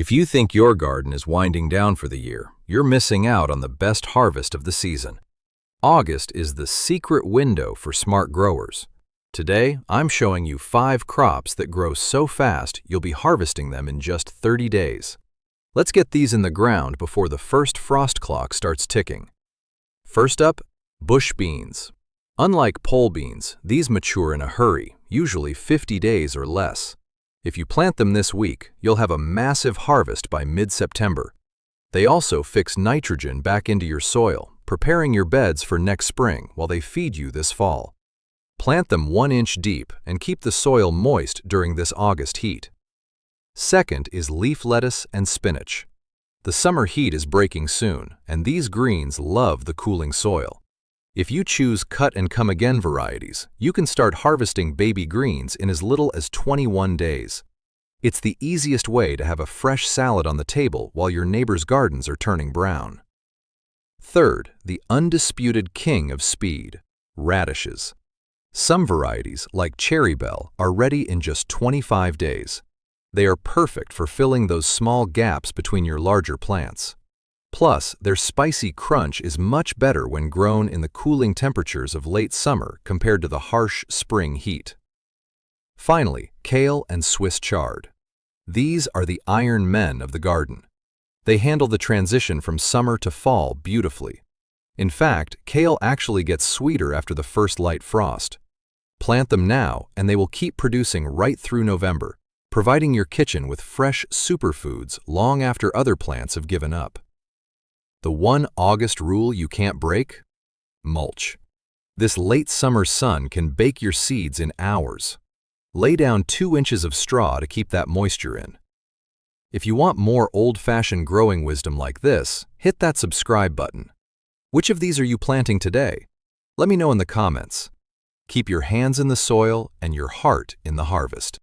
If you think your garden is winding down for the year, you're missing out on the best harvest of the season. August is the secret window for smart growers. Today, I'm showing you 5 crops that grow so fast you'll be harvesting them in just 30 days. Let's get these in the ground before the first frost clock starts ticking. First up, bush beans. Unlike pole beans, these mature in a hurry, usually 50 days or less. If you plant them this week, you'll have a massive harvest by mid-September. They also fix nitrogen back into your soil, preparing your beds for next spring while they feed you this fall. Plant them 1 inch deep and keep the soil moist during this August heat. Second is leaf lettuce and spinach. The summer heat is breaking soon, and these greens love the cooling soil. If you choose cut-and-come-again varieties, you can start harvesting baby greens in as little as 21 days. It's the easiest way to have a fresh salad on the table while your neighbor's gardens are turning brown. Third, the undisputed king of speed, radishes. Some varieties, like Cherry Belle, are ready in just 25 days. They are perfect for filling those small gaps between your larger plants. Plus, their spicy crunch is much better when grown in the cooling temperatures of late summer compared to the harsh spring heat. Finally, kale and Swiss chard. These are the iron men of the garden. They handle the transition from summer to fall beautifully. In fact, kale actually gets sweeter after the first light frost. Plant them now, and they will keep producing right through November, providing your kitchen with fresh superfoods long after other plants have given up. The one August rule you can't break? Mulch. This late summer sun can bake your seeds in hours. Lay down 2 inches of straw to keep that moisture in. If you want more old-fashioned growing wisdom like this, hit that subscribe button. Which of these are you planting today? Let me know in the comments. Keep your hands in the soil and your heart in the harvest.